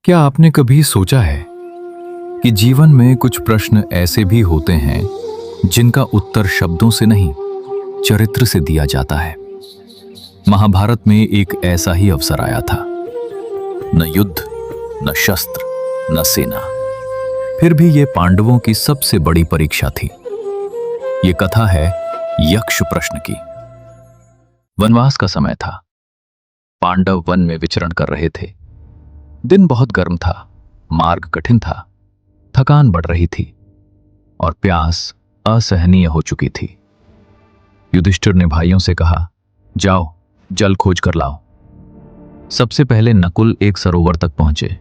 क्या आपने कभी सोचा है कि जीवन में कुछ प्रश्न ऐसे भी होते हैं जिनका उत्तर शब्दों से नहीं, चरित्र से दिया जाता है। महाभारत में एक ऐसा ही अवसर आया था। न युद्ध, न शस्त्र, न सेना, फिर भी ये पांडवों की सबसे बड़ी परीक्षा थी। ये कथा है यक्ष प्रश्न की। वनवास का समय था। पांडव वन में विचरण कर रहे थे। दिन बहुत गर्म था, मार्ग कठिन था, थकान बढ़ रही थी और प्यास असहनीय हो चुकी थी। युधिष्ठिर ने भाइयों से कहा, जाओ जल खोज कर लाओ। सबसे पहले नकुल एक सरोवर तक पहुंचे।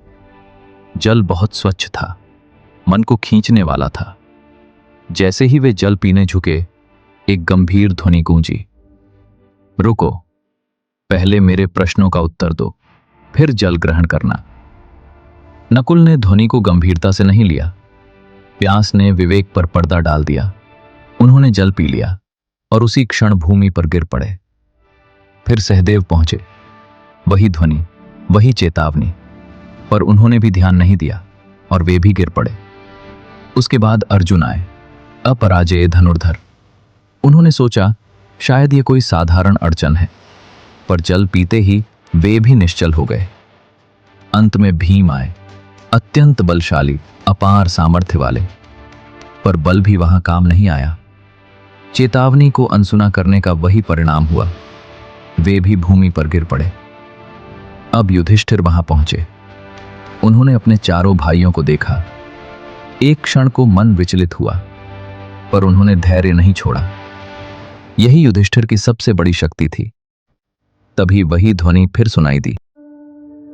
जल बहुत स्वच्छ था, मन को खींचने वाला था। जैसे ही वे जल पीने झुके, एक गंभीर ध्वनि गूंजी, रुको, पहले मेरे प्रश्नों का उत्तर दो, फिर जल ग्रहण करना। नकुल ने ध्वनि को गंभीरता से नहीं लिया। प्यास ने विवेक पर पर्दा डाल दिया। उन्होंने जल पी लिया और उसी क्षण भूमि पर गिर पड़े। फिर सहदेव पहुंचे। वही ध्वनि, वही चेतावनी, पर उन्होंने भी ध्यान नहीं दिया और वे भी गिर पड़े। उसके बाद अर्जुन आए, अपराजेय धनुर्धर। उन्होंने सोचा शायद ये कोई साधारण अड़चन है, पर जल पीते ही वे भी निश्चल हो गए। अंत में भीम आए, अत्यंत बलशाली, अपार सामर्थ्य वाले, पर बल भी वहां काम नहीं आया। चेतावनी को अनसुना करने का वही परिणाम हुआ। वे भी भूमि पर गिर पड़े। अब युधिष्ठिर वहां पहुंचे। उन्होंने अपने चारों भाइयों को देखा। एक क्षण को मन विचलित हुआ, पर उन्होंने धैर्य नहीं छोड़ा। यही युधिष्ठिर की सबसे बड़ी शक्ति थी। तभी वही ध्वनि फिर सुनाई दी,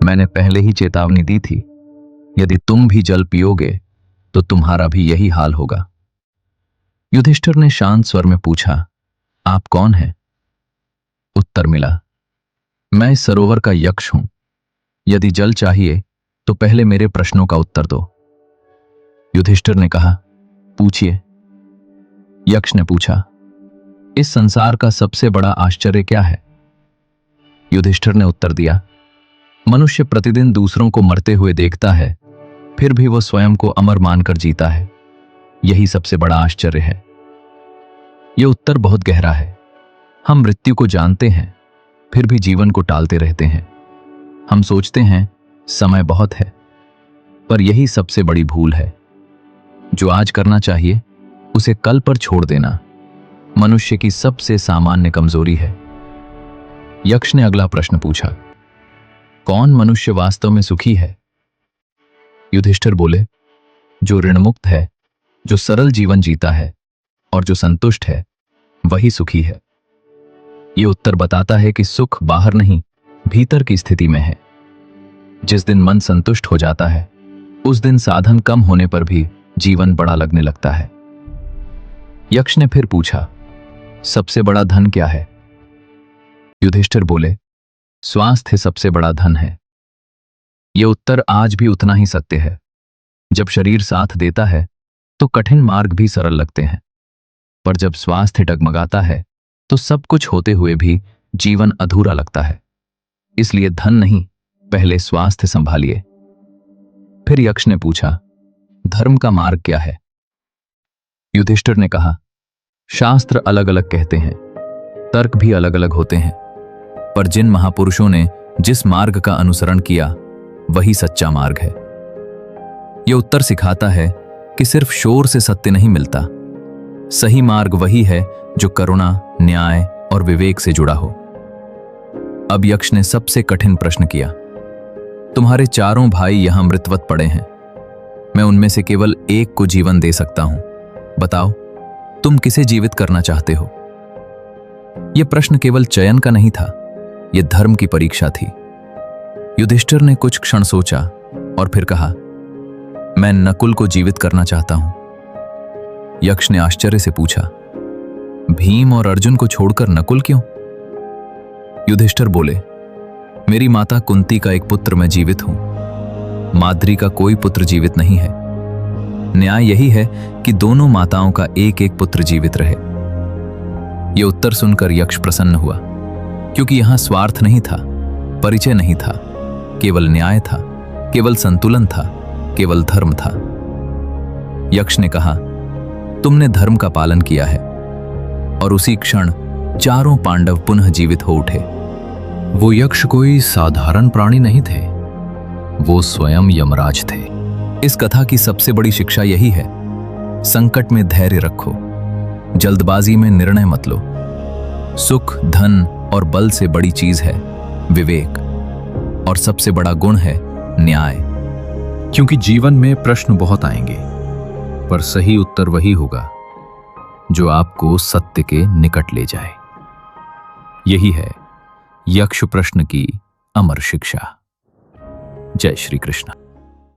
मैंने पहले ही चेतावनी दी थी, यदि तुम भी जल पियोगे तो तुम्हारा भी यही हाल होगा। युधिष्ठिर ने शांत स्वर में पूछा, आप कौन हैं? उत्तर मिला, मैं इस सरोवर का यक्ष हूं। यदि जल चाहिए तो पहले मेरे प्रश्नों का उत्तर दो। युधिष्ठिर ने कहा, पूछिए। यक्ष ने पूछा, इस संसार का सबसे बड़ा आश्चर्य क्या है? युधिष्ठिर ने उत्तर दिया, मनुष्य प्रतिदिन दूसरों को मरते हुए देखता है, फिर भी वो स्वयं को अमर मानकर जीता है। यही सबसे बड़ा आश्चर्य है। यह उत्तर बहुत गहरा है। हम मृत्यु को जानते हैं, फिर भी जीवन को टालते रहते हैं। हम सोचते हैं समय बहुत है, पर यही सबसे बड़ी भूल है। जो आज करना चाहिए उसे कल पर छोड़ देना मनुष्य की सबसे सामान्य कमजोरी है। यक्ष ने अगला प्रश्न पूछा, कौन मनुष्य वास्तव में सुखी है? युधिष्ठिर बोले, जो ऋणमुक्त है, जो सरल जीवन जीता है और जो संतुष्ट है, वही सुखी है। यह उत्तर बताता है कि सुख बाहर नहीं, भीतर की स्थिति में है। जिस दिन मन संतुष्ट हो जाता है, उस दिन साधन कम होने पर भी जीवन बड़ा लगने लगता है। यक्ष ने फिर पूछा, सबसे बड़ा धन क्या है? युधिष्ठिर बोले, स्वास्थ्य सबसे बड़ा धन है। यह उत्तर आज भी उतना ही सत्य है। जब शरीर साथ देता है तो कठिन मार्ग भी सरल लगते हैं, पर जब स्वास्थ्य डगमगाता है तो सब कुछ होते हुए भी जीवन अधूरा लगता है। इसलिए धन नहीं, पहले स्वास्थ्य संभालिए। फिर यक्ष ने पूछा, धर्म का मार्ग क्या है? युधिष्ठिर ने कहा, शास्त्र अलग अलग कहते हैं, तर्क भी अलग अलग होते हैं, पर जिन महापुरुषों ने जिस मार्ग का अनुसरण किया वही सच्चा मार्ग है। यह उत्तर सिखाता है कि सिर्फ शोर से सत्य नहीं मिलता। सही मार्ग वही है जो करुणा, न्याय और विवेक से जुड़ा हो। अब यक्ष ने सबसे कठिन प्रश्न किया, तुम्हारे चारों भाई यहां मृतवत पड़े हैं। मैं उनमें से केवल एक को जीवन दे सकता हूं। बताओ, तुम किसे जीवित करना चाहते हो? यह प्रश्न केवल चयन का नहीं था, यह धर्म की परीक्षा थी। युधिष्ठिर ने कुछ क्षण सोचा और फिर कहा, मैं नकुल को जीवित करना चाहता हूं। यक्ष ने आश्चर्य से पूछा, भीम और अर्जुन को छोड़कर नकुल क्यों? युधिष्ठिर बोले, मेरी माता कुंती का एक पुत्र मैं जीवित हूं। माद्री का कोई पुत्र जीवित नहीं है। न्याय यही है कि दोनों माताओं का एक एक पुत्र जीवित रहे। यह उत्तर सुनकर यक्ष प्रसन्न हुआ, क्योंकि यहां स्वार्थ नहीं था, परिचय नहीं था, केवल न्याय था, केवल संतुलन था, केवल धर्म था। यक्ष ने कहा, तुमने धर्म का पालन किया है। और उसी क्षण चारों पांडव पुनः जीवित हो उठे। वो यक्ष कोई साधारण प्राणी नहीं थे, वो स्वयं यमराज थे। इस कथा की सबसे बड़ी शिक्षा यही है, संकट में धैर्य रखो, जल्दबाजी में निर्णय मत लो। सुख, धन और बल से बड़ी चीज है विवेक, और सबसे बड़ा गुण है न्याय। क्योंकि जीवन में प्रश्न बहुत आएंगे, पर सही उत्तर वही होगा जो आपको सत्य के निकट ले जाए। यही है यक्ष प्रश्न की अमर शिक्षा। जय श्री कृष्ण।